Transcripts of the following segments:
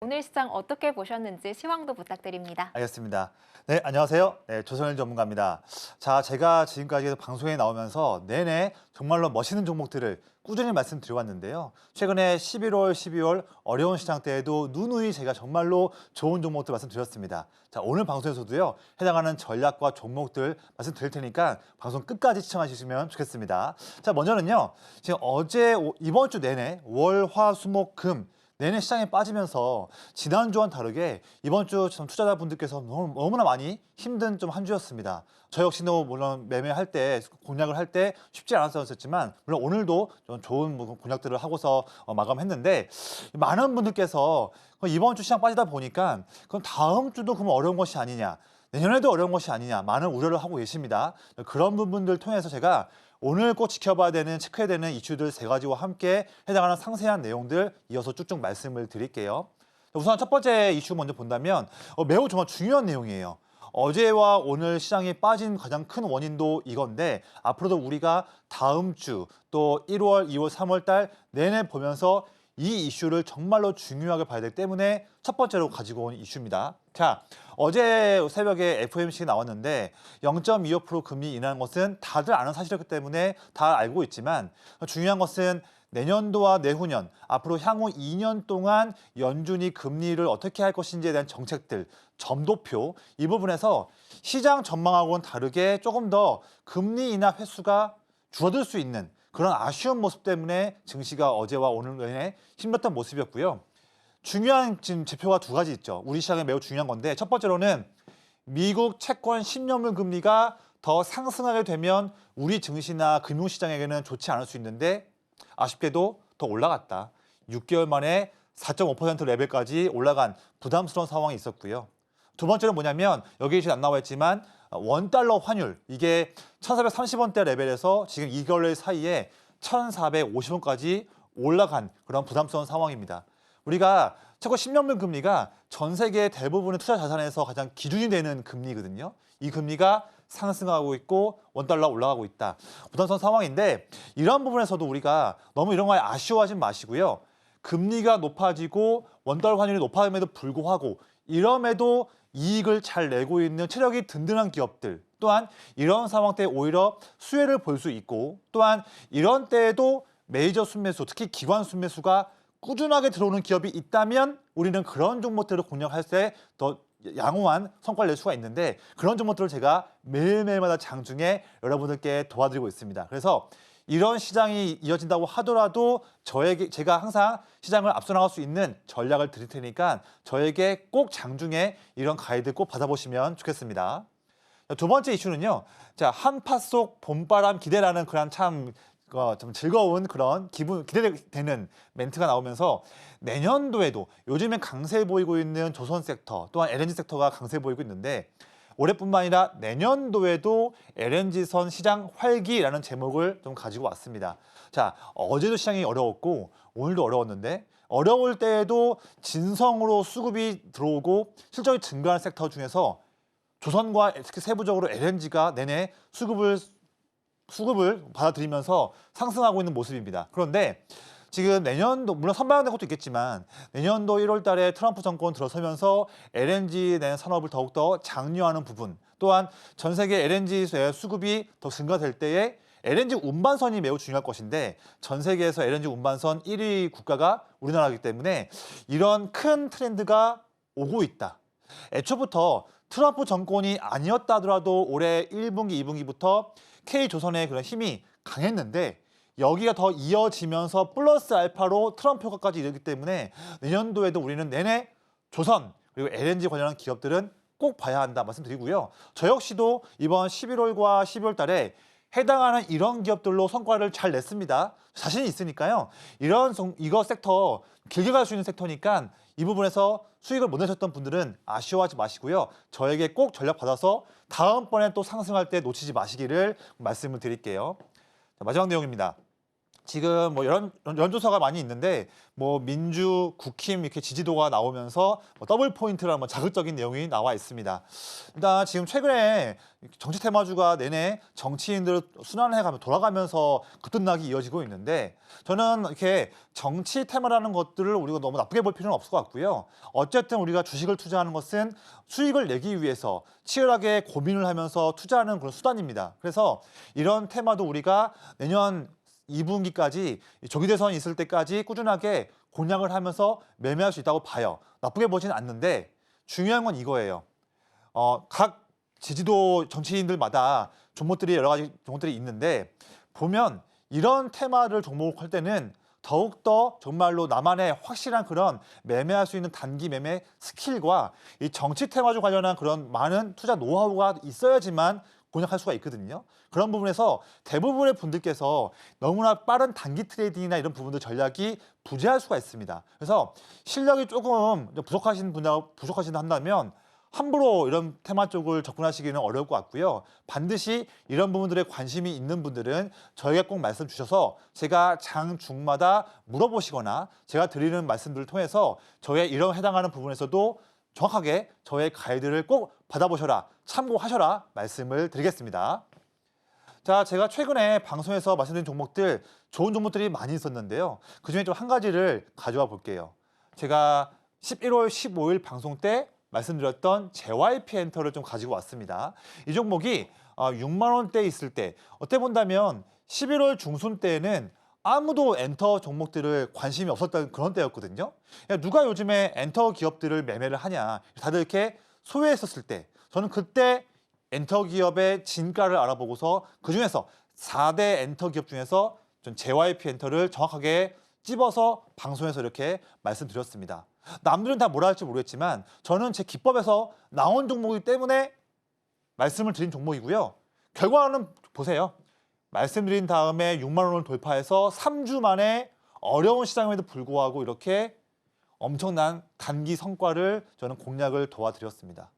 오늘 시장 어떻게 보셨는지 시황도 부탁드립니다. 알겠습니다. 네, 안녕하세요. 네, 조선일 전문가입니다. 자, 제가 지금까지 방송에 나오면서 내내 정말로 멋있는 종목들을 꾸준히 말씀드려왔는데요. 최근에 11월, 12월 어려운 시장 때에도 누누이 제가 정말로 좋은 종목들 말씀드렸습니다. 자, 오늘 방송에서도요, 해당하는 전략과 종목들 말씀드릴 테니까 방송 끝까지 시청하시면 좋겠습니다. 자, 먼저는요, 지금 이번 주 내내 월, 화, 수, 목, 금 내내 시장에 빠지면서 지난주와는 다르게 이번 주 투자자분들께서 너무나 많이 힘든 좀 한 주였습니다. 저 역시도 물론 매매할 때, 공략을 할 때 쉽지 않았었지만 물론 오늘도 좀 좋은 공략들을 하고서 마감했는데 많은 분들께서 이번 주 시장 빠지다 보니까 그럼 다음 주도 그럼 어려운 것이 아니냐, 내년에도 어려운 것이 아니냐 많은 우려를 하고 계십니다. 그런 부분들 통해서 제가 오늘 꼭 지켜봐야 되는, 체크해야 되는 이슈들 3가지와 함께 해당하는 상세한 내용들 이어서 쭉쭉 말씀을 드릴게요. 우선 첫 번째 이슈 먼저 본다면 매우 정말 중요한 내용이에요. 어제와 오늘 시장이 빠진 가장 큰 원인도 이건데 앞으로도 우리가 다음 주 또 1월, 2월, 3월 달 내내 보면서 이 이슈를 정말로 중요하게 봐야 되기 때문에 첫 번째로 가지고 온 이슈입니다. 자, 어제 새벽에 FOMC 나왔는데 0.25% 금리 인하한 것은 다들 아는 사실이기 때문에 다 알고 있지만 중요한 것은 내년도와 내후년, 앞으로 향후 2년 동안 연준이 금리를 어떻게 할 것인지에 대한 정책들, 점도표, 이 부분에서 시장 전망하고는 다르게 조금 더 금리 인하 횟수가 줄어들 수 있는 그런 아쉬운 모습 때문에 증시가 어제와 오늘 내내 힘들었던 모습이었고요. 중요한 지금 지표가 2가지 있죠. 우리 시장에 매우 중요한 건데 첫 번째로는 미국 채권 10년물 금리가 더 상승하게 되면 우리 증시나 금융시장에게는 좋지 않을 수 있는데 아쉽게도 더 올라갔다. 6개월 만에 4.5% 레벨까지 올라간 부담스러운 상황이 있었고요. 두 번째는 뭐냐면 여기 안 나와 있지만 원달러 환율, 이게 1,430원대 레벨에서 지금 2개월 사이에 1,450원까지 올라간 그런 부담스러운 상황입니다. 우리가 채권 10년물 금리가 전 세계 대부분의 투자 자산에서 가장 기준이 되는 금리거든요. 이 금리가 상승하고 있고 원달러 올라가고 있다. 부담스러운 상황인데 이러한 부분에서도 우리가 너무 이런 거에 아쉬워하지 마시고요. 금리가 높아지고 원달러 환율이 높아짐에도 불구하고 이럼에도 이익을 잘 내고 있는 체력이 든든한 기업들, 또한 이런 상황 때 오히려 수혜를 볼 수 있고 또한 이런 때에도 메이저 순매수, 특히 기관 순매수가 꾸준하게 들어오는 기업이 있다면 우리는 그런 종목들을 공략할 때 더 양호한 성과를 낼 수가 있는데 그런 종목들을 제가 매일매일마다 장중에 여러분들께 도와드리고 있습니다. 그래서 이런 시장이 이어진다고 하더라도 제가 항상 시장을 앞서 나갈 수 있는 전략을 드릴 테니까 저에게 꼭 장중에 이런 가이드 꼭 받아보시면 좋겠습니다. 두 번째 이슈는요. 자, 한파 속 봄바람 기대라는 그런 좀 즐거운 그런 기대되는 멘트가 나오면서 내년도에도 요즘에 강세 보이고 있는 조선 섹터 또한 LNG 섹터가 강세 보이고 있는데 올해뿐만 아니라 내년도에도 LNG선 시장 활기라는 제목을 좀 가지고 왔습니다. 자, 어제도 시장이 어려웠고 오늘도 어려웠는데 어려울 때에도 진성으로 수급이 들어오고 실적이 증가하는 sek터 중에서 조선과 특히 세부적으로 LNG가 내내 수급을 받아들이면서 상승하고 있는 모습입니다. 그런데 지금 내년도 물론 선방된 것도 있겠지만 내년도 1월 달에 트럼프 정권 들어서면서 LNG 내 산업을 더욱더 장려하는 부분 또한 전 세계 LNG 수급이 더 증가될 때에 LNG 운반선이 매우 중요할 것인데 전 세계에서 LNG 운반선 1위 국가가 우리나라이기 때문에 이런 큰 트렌드가 오고 있다. 애초부터 트럼프 정권이 아니었다 하더라도 올해 1분기, 2분기부터 K조선의 그런 힘이 강했는데 여기가 더 이어지면서 플러스 알파로 트럼프 효과까지 이르기 때문에 내년도에도 우리는 내내 조선 그리고 LNG 관련한 기업들은 꼭 봐야 한다 말씀드리고요. 저 역시도 이번 11월과 12월 달에 해당하는 이런 기업들로 성과를 잘 냈습니다. 자신이 있으니까요. 이거 섹터 길게 갈 수 있는 섹터니까 이 부분에서 수익을 못 내셨던 분들은 아쉬워하지 마시고요. 저에게 꼭 전략 받아서 다음번에 또 상승할 때 놓치지 마시기를 말씀을 드릴게요. 자, 마지막 내용입니다. 지금 뭐 여론조사가 많이 있는데 뭐 민주, 국힘 이렇게 지지도가 나오면서 뭐 더블 포인트라는 뭐 자극적인 내용이 나와 있습니다. 일단 지금 최근에 정치 테마주가 내내 정치인들 순환해 가면 돌아가면서 거듭나기 이어지고 있는데 저는 이렇게 정치 테마라는 것들을 우리가 너무 나쁘게 볼 필요는 없을 것 같고요. 어쨌든 우리가 주식을 투자하는 것은 수익을 내기 위해서 치열하게 고민을 하면서 투자하는 그런 수단입니다. 그래서 이런 테마도 우리가 내년 2분기까지 조기 대선이 있을 때까지 꾸준하게 공략을 하면서 매매할 수 있다고 봐요. 나쁘게 보지는 않는데 중요한 건 이거예요. 각 지지도 정치인들마다 종목들이 여러 가지 종목들이 있는데 보면 이런 테마를 종목을 할 때는 더욱더 정말로 나만의 확실한 그런 매매할 수 있는 단기 매매 스킬과 이 정치 테마주 관련한 그런 많은 투자 노하우가 있어야지만 공략할 수가 있거든요. 그런 부분에서 대부분의 분들께서 너무나 빠른 단기 트레이딩이나 이런 부분들 전략이 부재할 수가 있습니다. 그래서 실력이 조금 부족하신다 한다면 함부로 이런 테마 쪽을 접근하시기는 어려울 것 같고요. 반드시 이런 부분들에 관심이 있는 분들은 저에게 꼭 말씀 주셔서 제가 장 중마다 물어보시거나 제가 드리는 말씀들을 통해서 저의 이런 해당하는 부분에서도 정확하게 저의 가이드를 꼭 받아보셔라, 참고하셔라 말씀을 드리겠습니다. 자, 제가 최근에 방송에서 말씀드린 종목들, 좋은 종목들이 많이 있었는데요. 그중에 좀 한 가지를 가져와 볼게요. 제가 11월 15일 방송 때 말씀드렸던 JYP 엔터를 좀 가지고 왔습니다. 이 종목이 6만 원대에 있을 때 어떻게 본다면 11월 중순 때에는 아무도 엔터 종목들을 관심이 없었던 그런 때였거든요. 야, 누가 요즘에 엔터 기업들을 매매를 하냐. 다들 이렇게 소외했었을 때 저는 그때 엔터 기업의 진가를 알아보고서 그중에서 4대 엔터 기업 중에서 전 JYP 엔터를 정확하게 찝어서 방송에서 이렇게 말씀드렸습니다. 남들은 다 뭐라 할지 모르겠지만 저는 제 기법에서 나온 종목이기 때문에 말씀을 드린 종목이고요. 결과는 보세요. 말씀드린 다음에 6만 원을 돌파해서 3주 만에 어려운 시장임에도 불구하고 이렇게 엄청난 단기 성과를 저는 공략을 도와드렸습니다.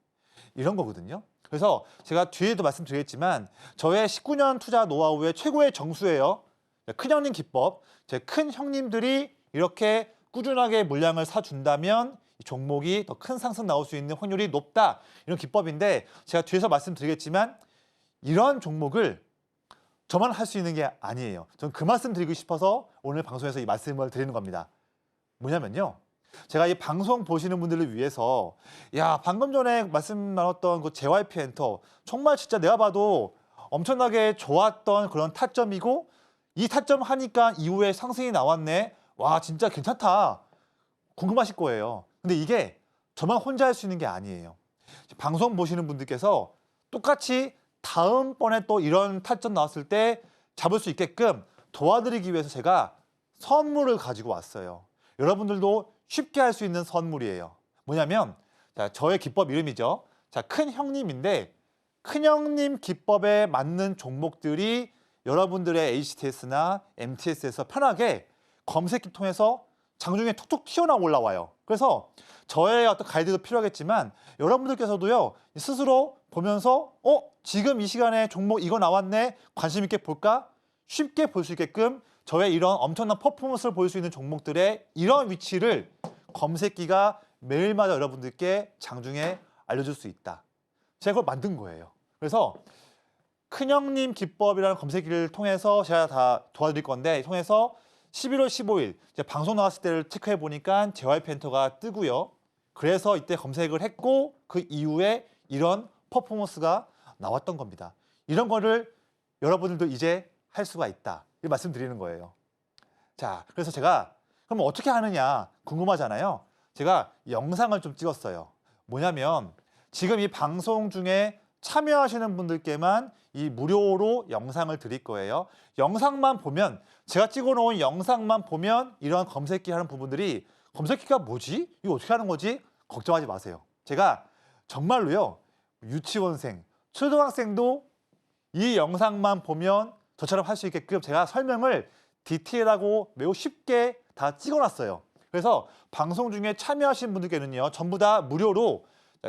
이런 거거든요. 그래서 제가 뒤에도 말씀드리겠지만 저의 19년 투자 노하우의 최고의 정수예요. 큰형님 기법. 제 큰 형님들이 이렇게 꾸준하게 물량을 사준다면 이 종목이 더 큰 상승 나올 수 있는 확률이 높다. 이런 기법인데 제가 뒤에서 말씀드리겠지만 이런 종목을 저만 할 수 있는 게 아니에요. 저는 그 말씀 드리고 싶어서 오늘 방송에서 이 말씀을 드리는 겁니다. 뭐냐면요. 제가 이 방송 보시는 분들을 위해서 야, 방금 전에 말씀 나눴던 그 JYP 엔터 정말 진짜 내가 봐도 엄청나게 좋았던 그런 타점이고 이 타점 하니까 이후에 상승이 나왔네. 와, 진짜 괜찮다. 궁금하실 거예요. 근데 이게 저만 혼자 할 수 있는 게 아니에요. 방송 보시는 분들께서 똑같이 다음번에 또 이런 타점 나왔을 때 잡을 수 있게끔 도와드리기 위해서 제가 선물을 가지고 왔어요. 여러분들도 쉽게 할 수 있는 선물이에요. 뭐냐면 자, 저의 기법 이름이죠. 자, 큰 형님인데 큰 형님 기법에 맞는 종목들이 여러분들의 HTS나 MTS에서 편하게 검색기 통해서 장중에 툭툭 튀어나와 올라와요. 그래서 저의 어떤 가이드도 필요하겠지만 여러분들께서도요 스스로 보면서 지금 이 시간에 종목 이거 나왔네 관심 있게 볼까? 쉽게 볼 수 있게끔 저의 이런 엄청난 퍼포먼스를 보일 수 있는 종목들의 이런 위치를 검색기가 매일마다 여러분들께 장중에 알려줄 수 있다. 제가 그걸 만든 거예요. 그래서 큰형님 기법이라는 검색기를 통해서 제가 다 도와드릴 건데 통해서 11월 15일 방송 나왔을 때를 체크해 보니까 JYP 엔터가 뜨고요. 그래서 이때 검색을 했고 그 이후에 이런 퍼포먼스가 나왔던 겁니다. 이런 거를 여러분들도 이제 할 수가 있다. 이 말씀드리는 거예요. 자, 그래서 제가 그럼 어떻게 하느냐 궁금하잖아요. 제가 영상을 좀 찍었어요. 뭐냐면 지금 이 방송 중에 참여하시는 분들께만 이 무료로 영상을 드릴 거예요. 영상만 보면 제가 찍어놓은 영상만 보면 이런 검색기 하는 부분들이 검색기가 뭐지? 이거 어떻게 하는 거지? 걱정하지 마세요. 제가 정말로요. 유치원생, 초등학생도 이 영상만 보면 저처럼 할 수 있게끔 제가 설명을 디테일하고 매우 쉽게 다 찍어놨어요. 그래서 방송 중에 참여하신 분들께는요. 전부 다 무료로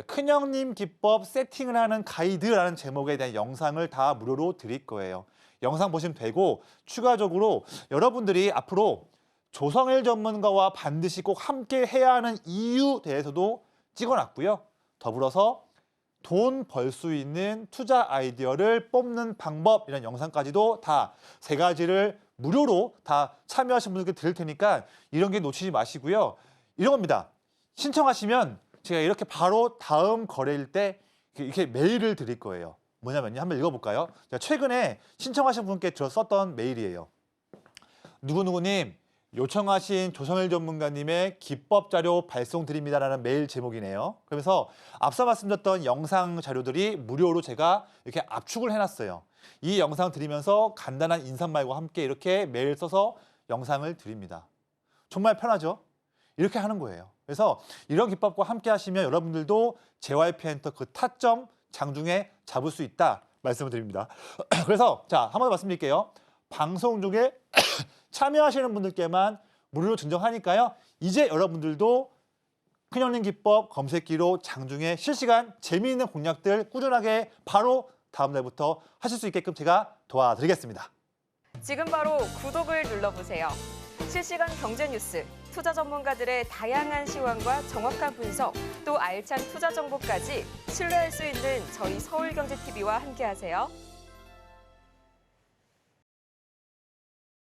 큰형님 기법 세팅을 하는 가이드라는 제목에 대한 영상을 다 무료로 드릴 거예요. 영상 보시면 되고 추가적으로 여러분들이 앞으로 조성일 전문가와 반드시 꼭 함께 해야 하는 이유 대해서도 찍어놨고요. 더불어서 돈 벌 수 있는 투자 아이디어를 뽑는 방법 이런 영상까지도 다 세 가지를 무료로 다 참여하신 분들께 드릴 테니까 이런 게 놓치지 마시고요. 이런 겁니다. 신청하시면 제가 이렇게 바로 다음 거래일 때 이렇게 메일을 드릴 거예요. 뭐냐면요. 한번 읽어볼까요? 제가 최근에 신청하신 분께 썼던 메일이에요. 누구누구님 요청하신 조성일 전문가님의 기법 자료 발송 드립니다라는 메일 제목이네요. 그러면서 앞서 말씀드렸던 영상 자료들이 무료로 제가 이렇게 압축을 해놨어요. 이 영상 드리면서 간단한 인사말과 함께 이렇게 메일 써서 영상을 드립니다. 정말 편하죠? 이렇게 하는 거예요. 그래서 이런 기법과 함께 하시면 여러분들도 JYP 엔터 그 타점 장중에 잡을 수 있다 말씀을 드립니다. 그래서 자, 한 번 더 말씀드릴게요. 방송 중에 참여하시는 분들께만 무료로 증정하니까요. 이제 여러분들도 큰형님 기법 검색기로 장중에 실시간 재미있는 공략들 꾸준하게 바로 다음 날부터 하실 수 있게끔 제가 도와드리겠습니다. 지금 바로 구독을 눌러보세요. 실시간 경제 뉴스, 투자 전문가들의 다양한 시황과 정확한 분석, 또 알찬 투자 정보까지 신뢰할 수 있는 저희 서울경제TV와 함께하세요.